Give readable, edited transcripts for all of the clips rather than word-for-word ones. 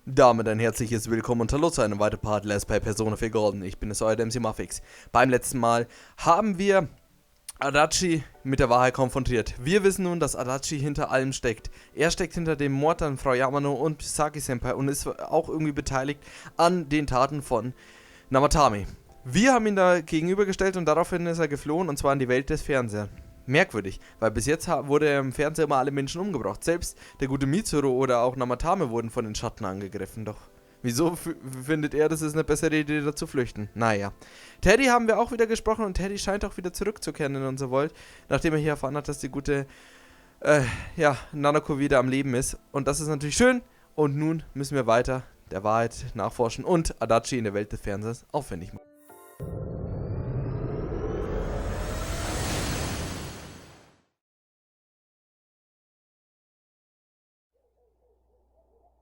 Damit ein herzliches Willkommen und Hallo zu einem weiteren Part Let's Play Persona 4 Golden. Ich bin es, euer MC Muffix. Beim letzten Mal haben wir Adachi mit der Wahrheit konfrontiert. Wir wissen nun, dass Adachi hinter allem steckt. Er steckt hinter dem Mord an Frau Yamano und Saki-Senpai und ist auch irgendwie beteiligt an den Taten von Namatame. Wir haben ihn da gegenübergestellt und daraufhin ist er geflohen, und zwar in die Welt des Fernsehers. Merkwürdig, weil bis jetzt wurde im Fernsehen immer alle Menschen umgebracht. Selbst der gute Mitsuru oder auch Namatame wurden von den Schatten angegriffen. Doch wieso findet er, das ist eine bessere Idee, da zu flüchten? Naja. Teddy haben wir auch wieder gesprochen und Teddy scheint auch wieder zurückzukehren in unser Welt, nachdem er hier erfahren hat, dass die gute Nanako wieder am Leben ist. Und das ist natürlich schön. Und nun müssen wir weiter der Wahrheit nachforschen und Adachi in der Welt des Fernsehers aufwendig machen.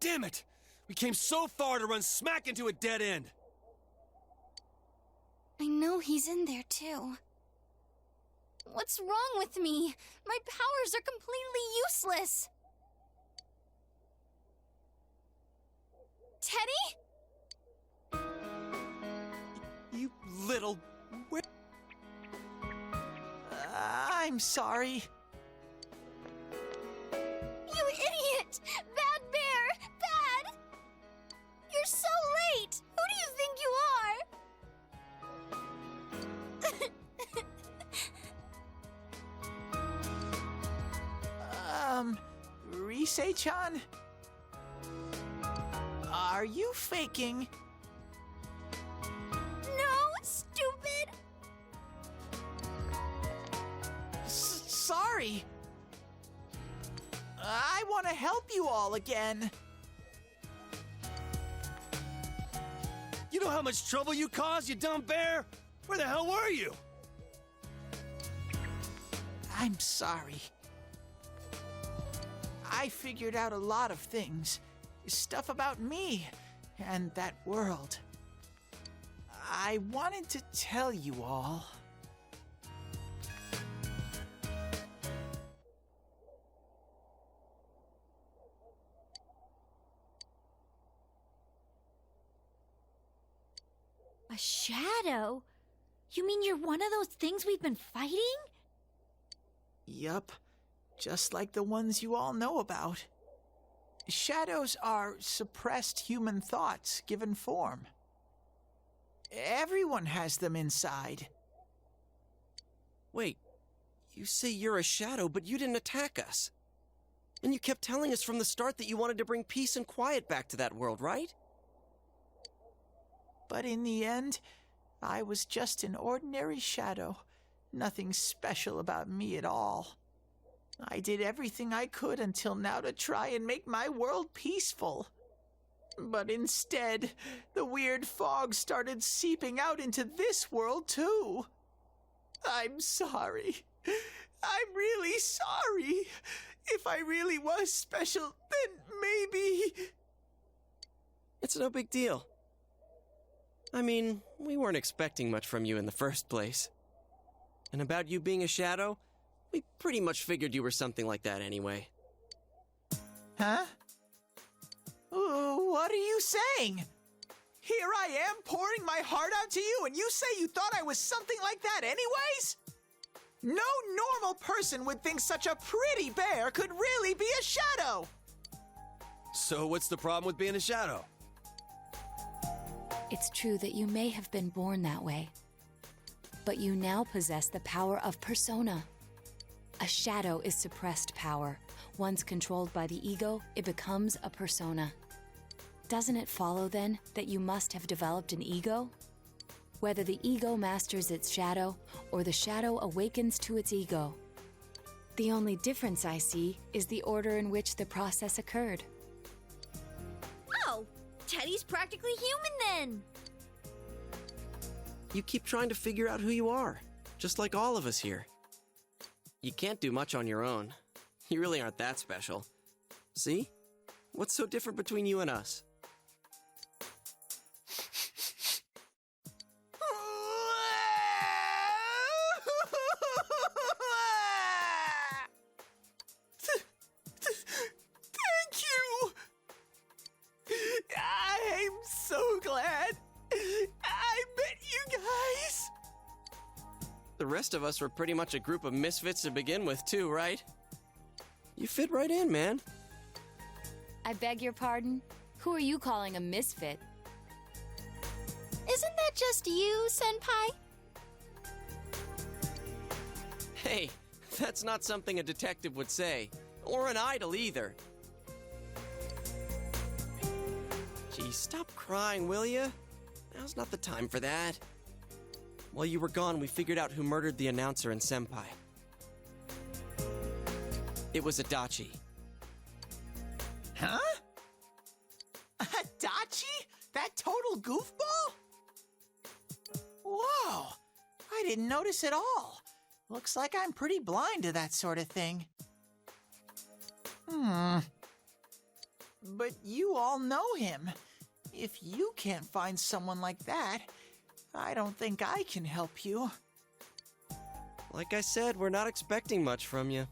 Damn it! We came so far to run smack into a dead end! I know he's in there too. What's wrong with me? My powers are completely useless! Teddy? You little... I'm sorry. You idiot! Bad bear! Bad! You're so late! Who do you think you are? Risei-chan? Are you faking? No, stupid! Sorry. I want to help you all again. You know how much trouble you caused, you dumb bear? Where the hell were you? I'm sorry. I figured out a lot of things. Stuff about me and that world. I wanted to tell you all. A shadow? You mean you're one of those things we've been fighting? Yup, just like the ones you all know about. Shadows are suppressed human thoughts given form. Everyone has them inside. Wait, you say you're a shadow, but you didn't attack us. And you kept telling us from the start that you wanted to bring peace and quiet back to that world, right? But in the end, I was just an ordinary shadow. Nothing special about me at all. I did everything I could until now to try and make my world peaceful. But instead, the weird fog started seeping out into this world too. I'm sorry. I'm really sorry. If I really was special, then maybe... It's no big deal. I mean, we weren't expecting much from you in the first place. And about you being a shadow, we pretty much figured you were something like that anyway. Huh? What are you saying? Here I am pouring my heart out to you, and you say you thought I was something like that anyways? No normal person would think such a pretty bear could really be a shadow! So what's the problem with being a shadow? It's true that you may have been born that way, but you now possess the power of persona. A shadow is suppressed power. Once controlled by the ego, it becomes a persona. Doesn't it follow, then, that you must have developed an ego? Whether the ego masters its shadow, or the shadow awakens to its ego. The only difference I see is the order in which the process occurred. Oh, Teddy's practically human then! You keep trying to figure out who you are, just like all of us here. You can't do much on your own. You really aren't that special. See? What's so different between you and us? Thank you! the rest of us were pretty much a group of misfits to begin with, too, right? You fit right in, man. I beg your pardon? Who are you calling a misfit? Isn't that just you, Senpai? Hey, that's not something a detective would say. Or an idol, either. Gee, stop crying, will ya? Now's not the time for that. While you were gone, we figured out who murdered the announcer and Senpai. It was Adachi. Huh? Adachi? That total goofball? Whoa! I didn't notice at all. Looks like I'm pretty blind to that sort of thing. But you all know him. If you can't find someone like that, I don't think I can help you. Like I said, we're not expecting much from you.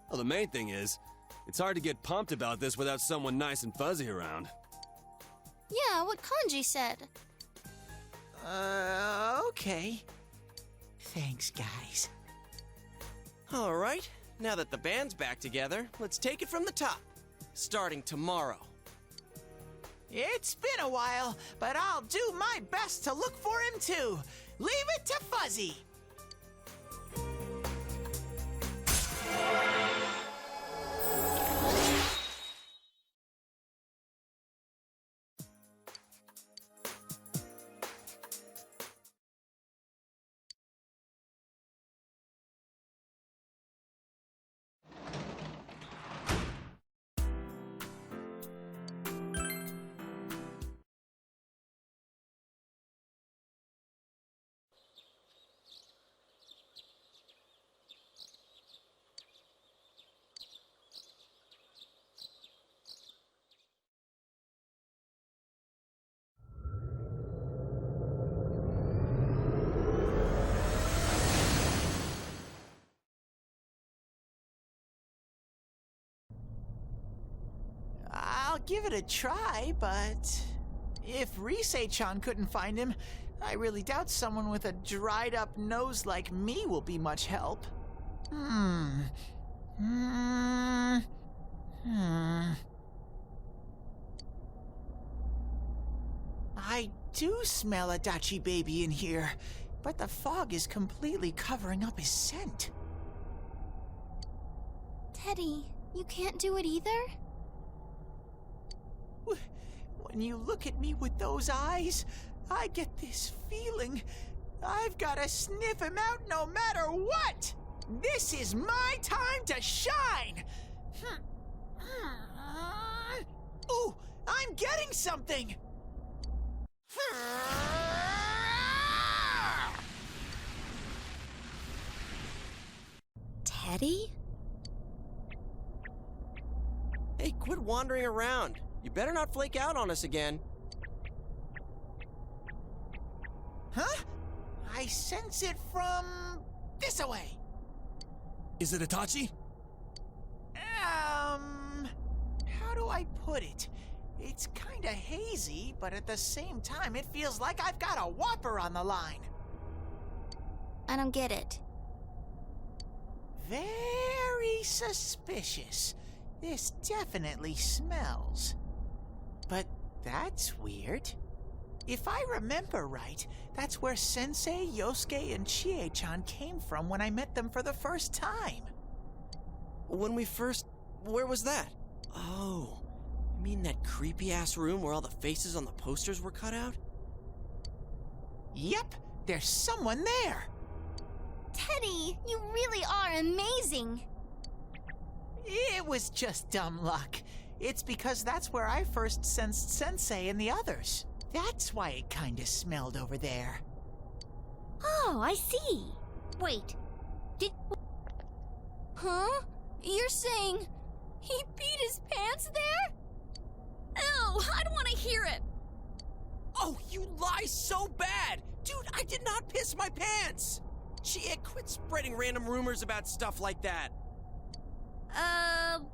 Well, the main thing is, it's hard to get pumped about this without someone nice and fuzzy around. Yeah, what Kanji said. Okay. Thanks, guys. All right, now that the band's back together, let's take it from the top. Starting tomorrow. It's been a while, but I'll do my best to look for him too. Leave it to Fuzzy. I'll give it a try, but if Risei-chan couldn't find him, I really doubt someone with a dried-up nose like me will be much help. I do smell Adachi baby in here, but the fog is completely covering up his scent. Teddy, you can't do it either? When you look at me with those eyes, I get this feeling I've got to sniff him out no matter what! This is my time to shine! Ooh, I'm getting something! Teddy? Hey, quit wandering around. You better not flake out on us again. Huh? I sense it from this away. Is it Adachi? How do I put it? It's kinda hazy, but at the same time, it feels like I've got a whopper on the line. I don't get it. Very suspicious. This definitely smells. But that's weird. If I remember right, that's where Sensei, Yosuke, and Chie-chan came from when I met them for the first time. Where was that? Oh, you mean that creepy-ass room where all the faces on the posters were cut out? Yep, there's someone there. Teddy, you really are amazing. It was just dumb luck. It's because that's where I first sensed Sensei and the others. That's why it kinda smelled over there. Oh, I see. Wait, Huh? You're saying he peed his pants there? Ew, I don't want to hear it. Oh, you lie so bad! Dude, I did not piss my pants! Chie, quit spreading random rumors about stuff like that.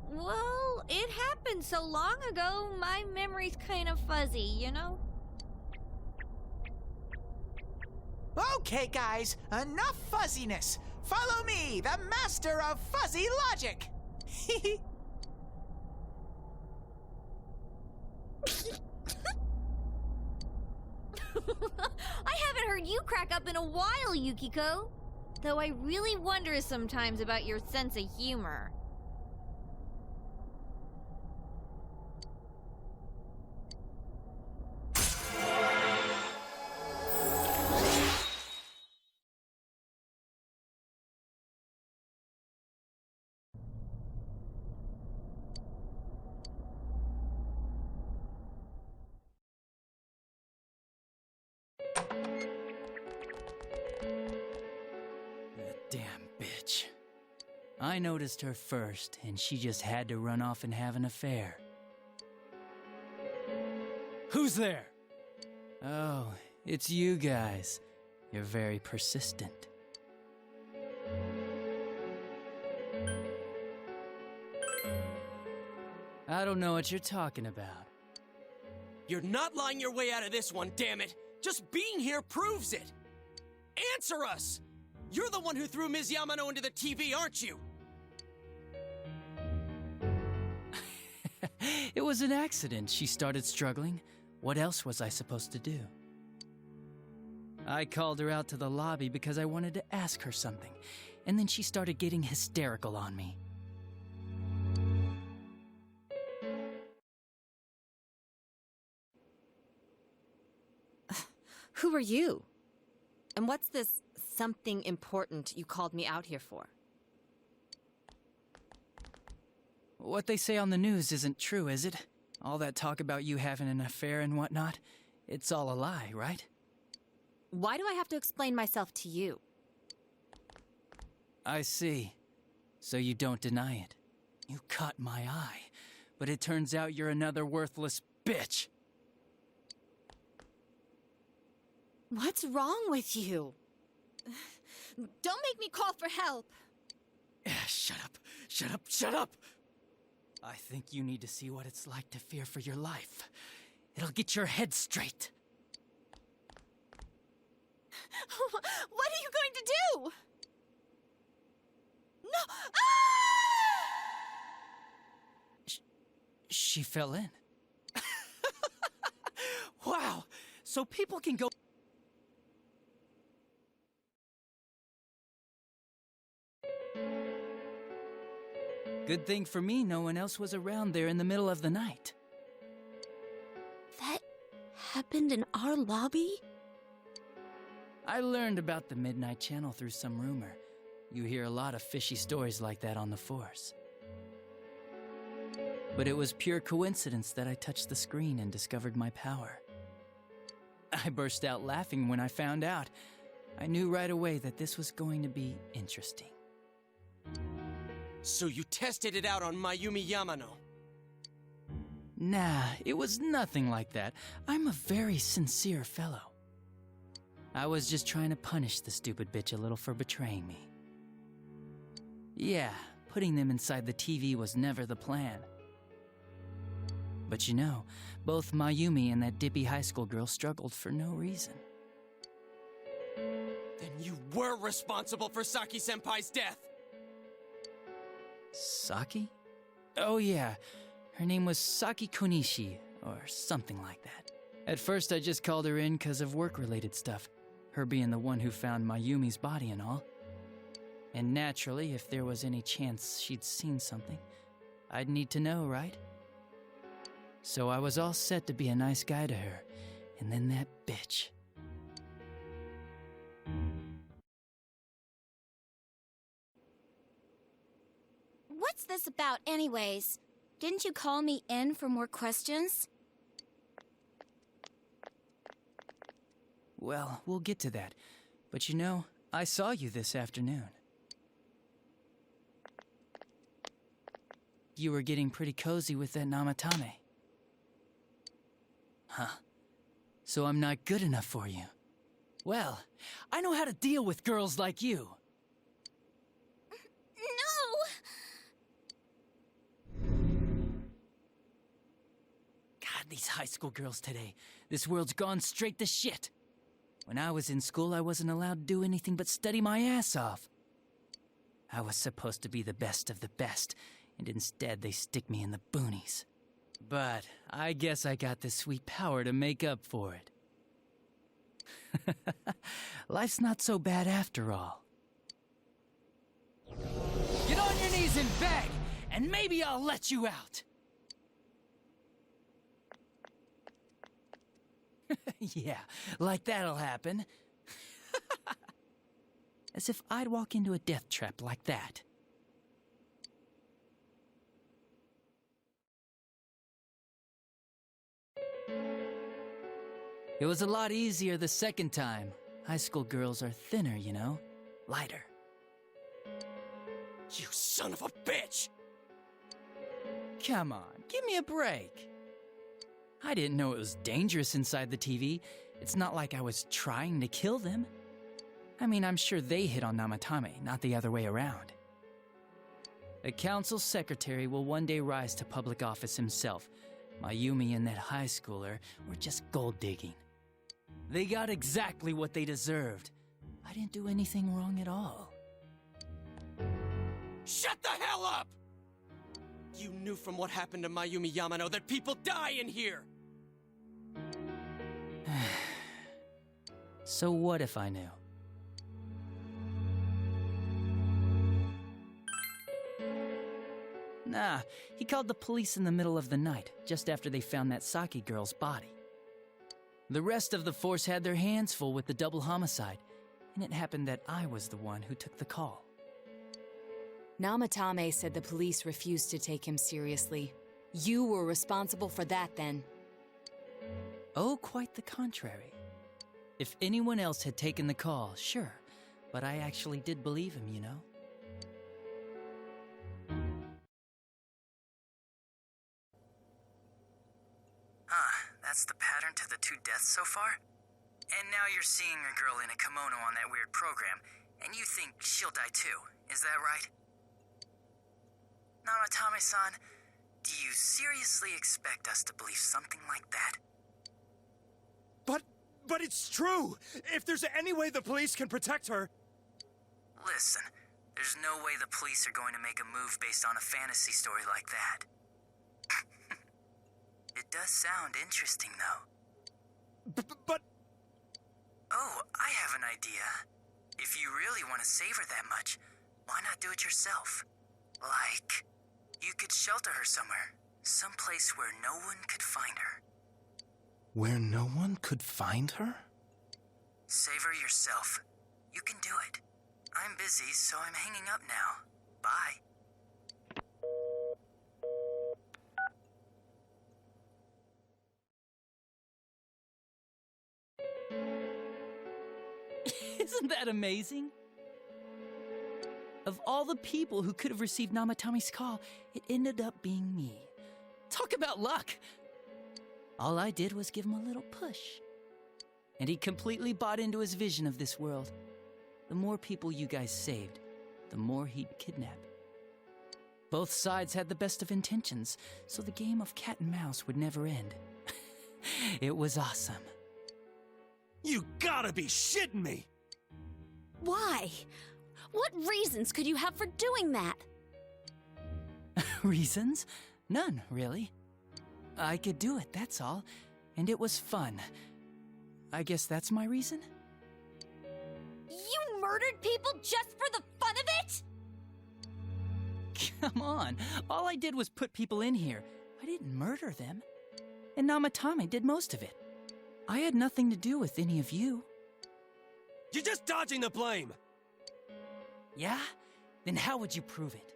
Well, it happened so long ago, my memory's kind of fuzzy, you know? Okay, guys, enough fuzziness. Follow me, the master of fuzzy logic. I haven't heard you crack up in a while, Yukiko. Though I really wonder sometimes about your sense of humor. Damn bitch. I noticed her first, and she just had to run off and have an affair. Who's there? Oh, it's you guys. You're very persistent. I don't know what you're talking about. You're not lying your way out of this one, damn it! Just being here proves it! Answer us! You're the one who threw Ms. Yamano into the TV, aren't you? It was an accident. She started struggling. What else was I supposed to do? I called her out to the lobby because I wanted to ask her something, and then she started getting hysterical on me. Who are you? And what's this something important you called me out here for? What they say on the news isn't true, is it? All that talk about you having an affair and whatnot, it's all a lie, right? Why do I have to explain myself to you? I see. So you don't deny it. You caught my eye, but it turns out you're another worthless bitch. What's wrong with you? Don't make me call for help. Shut up, shut up, shut up! I think you need to see what it's like to fear for your life. It'll get your head straight. What are you going to do? No! She fell in. Wow, so people can go... Good thing for me, no one else was around there in the middle of the night. That happened in our lobby? I learned about the Midnight Channel through some rumor. You hear a lot of fishy stories like that on the force. But it was pure coincidence that I touched the screen and discovered my power. I burst out laughing when I found out. I knew right away that this was going to be interesting. So you tested it out on Mayumi Yamano? Nah, it was nothing like that. I'm a very sincere fellow. I was just trying to punish the stupid bitch a little for betraying me. Yeah, putting them inside the TV was never the plan. But you know, both Mayumi and that dippy high school girl struggled for no reason. Then you were responsible for Saki-senpai's death! Saki? Oh yeah, her name was Saki Konishi, or something like that. At first I just called her in because of work-related stuff, her being the one who found Mayumi's body and all. And naturally, if there was any chance she'd seen something, I'd need to know, right? So I was all set to be a nice guy to her, and then that bitch. What's this about anyways? Didn't you call me in for more questions? Well, we'll get to that. But you know, I saw you this afternoon. You were getting pretty cozy with that Namatame. Huh? So I'm not good enough for you. Well, I know how to deal with girls like you. God, these high school girls today. This world's gone straight to shit. When I was in school, I wasn't allowed to do anything but study my ass off. I was supposed to be the best of the best, and instead they stick me in the boonies. But I guess I got the sweet power to make up for it. Life's not so bad after all. Get on your knees and beg, and maybe I'll let you out. Yeah, like that'll happen. As if I'd walk into a death trap like that. It was a lot easier the second time. High school girls are thinner, you know? Lighter. You son of a bitch! Come on, give me a break. I didn't know it was dangerous inside the TV. It's not like I was trying to kill them. I mean, I'm sure they hit on Namatame, not the other way around. A council secretary will one day rise to public office himself. Mayumi and that high schooler were just gold digging. They got exactly what they deserved. I didn't do anything wrong at all. Shut the hell up! You knew from what happened to Mayumi Yamano that people die in here! So what if I knew? Nah, he called the police in the middle of the night, just after they found that Saki girl's body. The rest of the force had their hands full with the double homicide, and it happened that I was the one who took the call. Namatame said the police refused to take him seriously. You were responsible for that then. Oh, quite the contrary. If anyone else had taken the call, sure, but I actually did believe him, you know? That's the pattern to the 2 deaths so far? And now you're seeing a girl in a kimono on that weird program, and you think she'll die too, is that right? Namatame-san, do you seriously expect us to believe something like that? But it's true! If there's any way the police can protect her... Listen, there's no way the police are going to make a move based on a fantasy story like that. It does sound interesting, though. But... Oh, I have an idea. If you really want to save her that much, why not do it yourself? Like, you could shelter her somewhere. Someplace where no one could find her. Where no one could find her? Save her yourself. You can do it. I'm busy, so I'm hanging up now. Bye. Isn't that amazing? Of all the people who could have received Namatame's call, it ended up being me. Talk about luck! All I did was give him a little push. And he completely bought into his vision of this world. The more people you guys saved, the more he'd kidnap. Both sides had the best of intentions, so the game of cat and mouse would never end. It was awesome. You gotta be shitting me! Why? What reasons could you have for doing that? Reasons? None, really. I could do it, that's all. And it was fun. I guess that's my reason? You murdered people just for the fun of it? Come on, all I did was put people in here. I didn't murder them. And Namatame did most of it. I had nothing to do with any of you. You're just dodging the blame! Yeah? Then how would you prove it?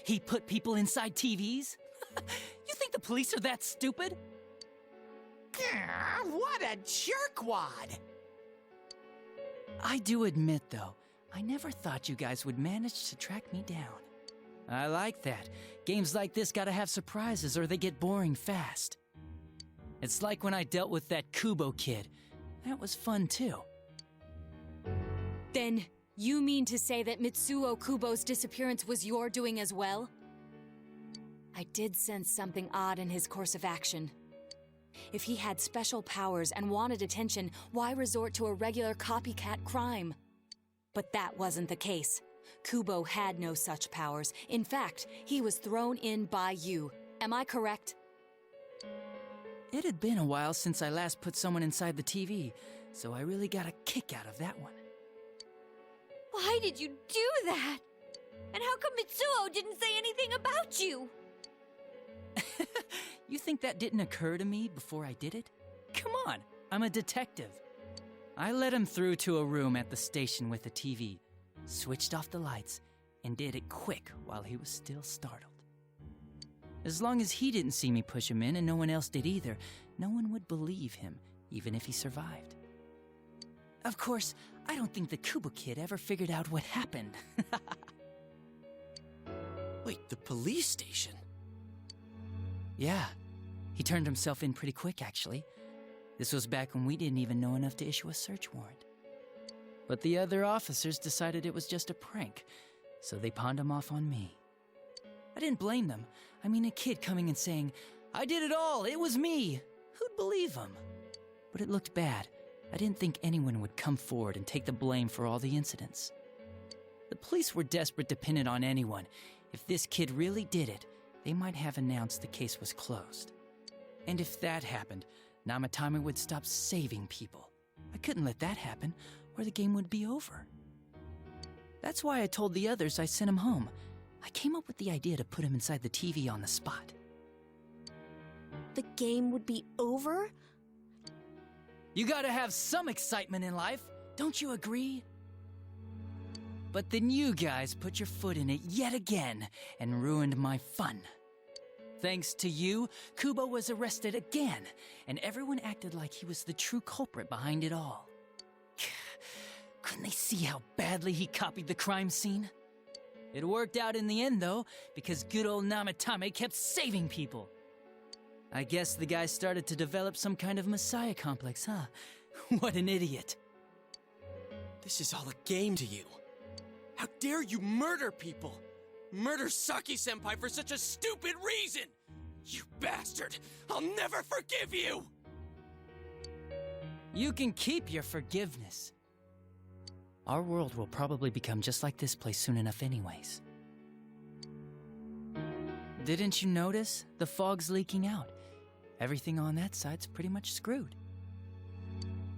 He put people inside TVs? You think the police are that stupid? What a jerkwad! I do admit, though, I never thought you guys would manage to track me down. I like that. Games like this gotta have surprises or they get boring fast. It's like when I dealt with that Kubo kid. That was fun, too. Then, you mean to say that Mitsuo Kubo's disappearance was your doing as well? I did sense something odd in his course of action. If he had special powers and wanted attention, why resort to a regular copycat crime? But that wasn't the case. Kubo had no such powers. In fact, he was thrown in by you. Am I correct? It had been a while since I last put someone inside the TV, so I really got a kick out of that one. Why did you do that? And how come Mitsuo didn't say anything about you? You think that didn't occur to me before I did it? Come on, I'm a detective. I let him through to a room at the station with a TV, switched off the lights, and did it quick while he was still startled. As long as he didn't see me push him in and no one else did either, no one would believe him, even if he survived. Of course, I don't think the Kubo kid ever figured out what happened. Wait, the police station? Yeah, he turned himself in pretty quick, actually. This was back when we didn't even know enough to issue a search warrant. But the other officers decided it was just a prank, so they pawned him off on me. I didn't blame them. I mean, a kid coming and saying, "I did it all, it was me." Who'd believe him? But it looked bad. I didn't think anyone would come forward and take the blame for all the incidents. The police were desperate to pin it on anyone. If this kid really did it, they might have announced the case was closed. And if that happened, Namatame would stop saving people. I couldn't let that happen, or the game would be over. That's why I told the others I sent him home. I came up with the idea to put him inside the TV on the spot. The game would be over? You gotta have some excitement in life, don't you agree? But then you guys put your foot in it yet again and ruined my fun. Thanks to you, Kubo was arrested again, and everyone acted like he was the true culprit behind it all. Couldn't they see how badly he copied the crime scene? It worked out in the end, though, because good old Namatame kept saving people. I guess the guy started to develop some kind of messiah complex, huh? What an idiot. This is all a game to you. How dare you murder people? Murder Saki-senpai for such a stupid reason! You bastard! I'll never forgive you! You can keep your forgiveness. Our world will probably become just like this place soon enough anyways. Didn't you notice? The fog's leaking out. Everything on that side's pretty much screwed.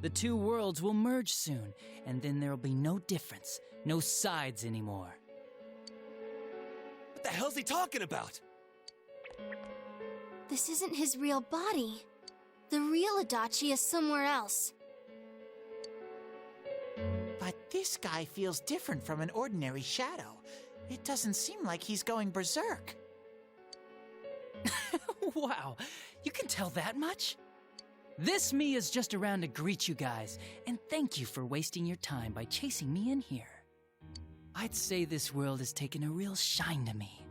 The two worlds will merge soon, and then there'll be no difference, no sides anymore. What the hell's he talking about? This isn't his real body. The real Adachi is somewhere else. But this guy feels different from an ordinary shadow. It doesn't seem like he's going berserk. Wow, you can tell that much? This me is just around to greet you guys, and thank you for wasting your time by chasing me in here. I'd say this world has taken a real shine to me.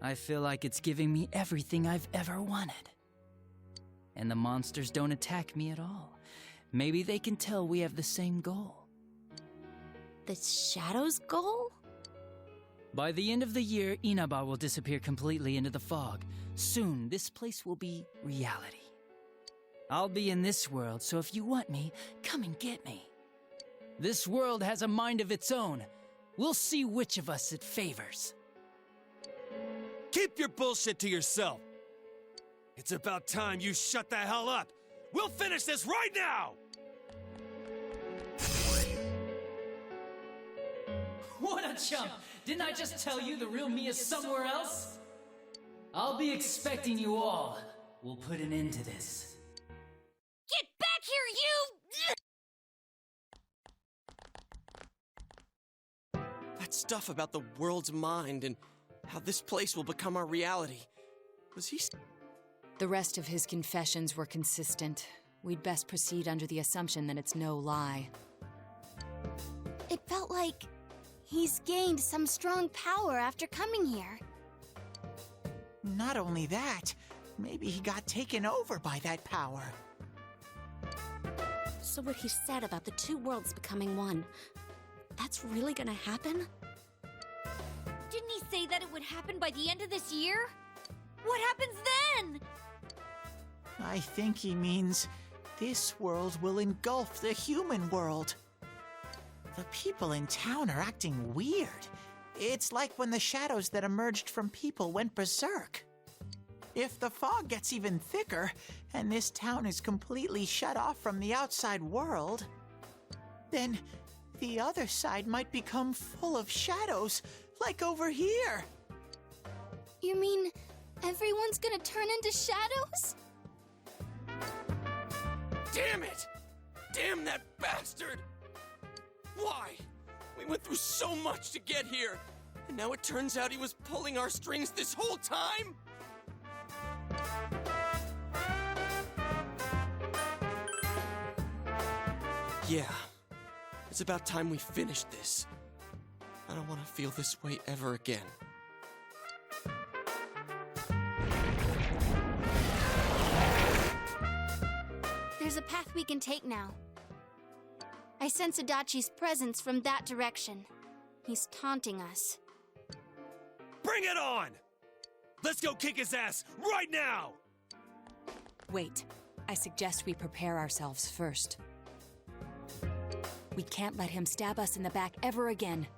I feel like it's giving me everything I've ever wanted. And the monsters don't attack me at all. Maybe they can tell we have the same goal. The Shadow's goal? By the end of the year, Inaba will disappear completely into the fog. Soon, this place will be reality. I'll be in this world, so if you want me, come and get me. This world has a mind of its own. We'll see which of us it favors. Keep your bullshit to yourself. It's about time you shut the hell up. We'll finish this right now! What a chump! Didn't I just tell you the real me is somewhere else? I'll be expecting you all. We'll put an end to this. Get back here, you! That stuff about the world's mind and how this place will become our reality. Was he... The rest of his confessions were consistent. We'd best proceed under the assumption that it's no lie. It felt like he's gained some strong power after coming here. Not only that, maybe he got taken over by that power. So what he said about the two worlds becoming one, that's really gonna happen? Didn't he say that it would happen by the end of this year? What happens then? I think he means this world will engulf the human world. The people in town are acting weird. It's like when the shadows that emerged from people went berserk. If the fog gets even thicker, and this town is completely shut off from the outside world, then the other side might become full of shadows, like over here. You mean everyone's gonna turn into shadows? Damn it! Damn that bastard! Why? We went through so much to get here, and now it turns out he was pulling our strings this whole time? Yeah, it's about time we finished this. I don't want to feel this way ever again. There's a path we can take now. I sense Adachi's presence from that direction. He's taunting us. Bring it on! Let's go kick his ass right now! Wait, I suggest we prepare ourselves first. We can't let him stab us in the back ever again.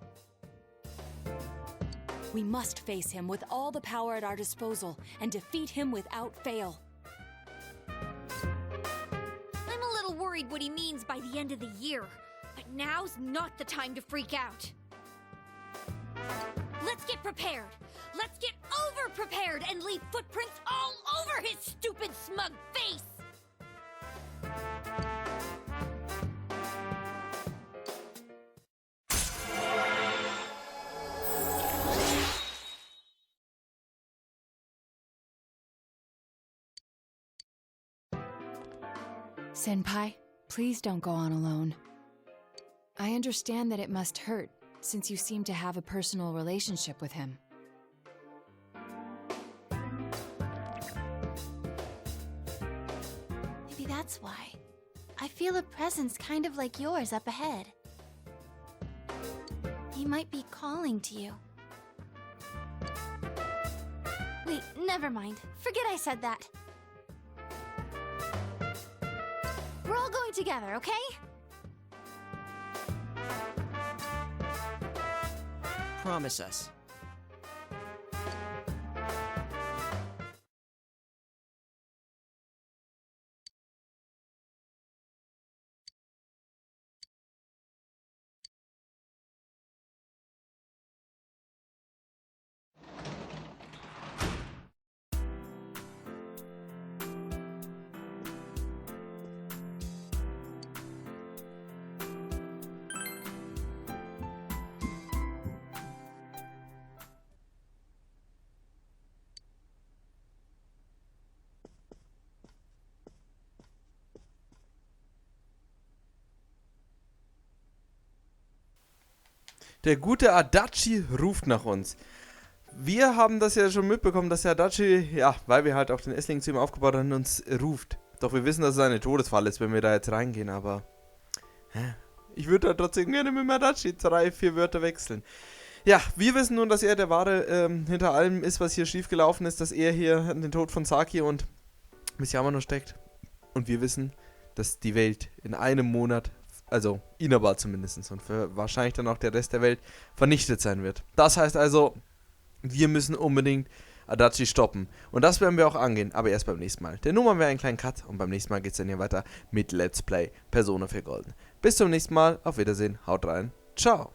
We must face him with all the power at our disposal and defeat him without fail. I'm a little worried what he means by the end of the year, but now's not the time to freak out. Let's get prepared. Let's get over-prepared and leave footprints all over his stupid, smug face! Senpai, please don't go on alone. I understand that it must hurt, since you seem to have a personal relationship with him. Maybe that's why. I feel a presence kind of like yours up ahead. He might be calling to you. Wait, never mind. Forget I said that. We're all going together, okay? Promise us. Der gute Adachi ruft nach uns. Wir haben das ja schon mitbekommen, dass der Adachi, ja, weil wir halt auch den Essling zu ihm aufgebaut haben, uns ruft. Doch wir wissen, dass es eine Todesfalle ist, wenn wir da jetzt reingehen, aber ich würde da trotzdem gerne mit dem Adachi 3-4 Wörter wechseln. Ja, wir wissen nun, dass er der Wahre hinter allem ist, was hier schiefgelaufen ist, dass er hier den Tod von Saki und Miss Yamano steckt. Und wir wissen, dass die Welt in einem Monat, also Inaba zumindest und für wahrscheinlich dann auch der Rest der Welt, vernichtet sein wird. Das heißt also, wir müssen unbedingt Adachi stoppen. Und das werden wir auch angehen, aber erst beim nächsten Mal. Denn nun machen wir einen kleinen Cut und beim nächsten Mal geht es dann hier weiter mit Let's Play Persona 4 Golden. Bis zum nächsten Mal, auf Wiedersehen, haut rein, ciao.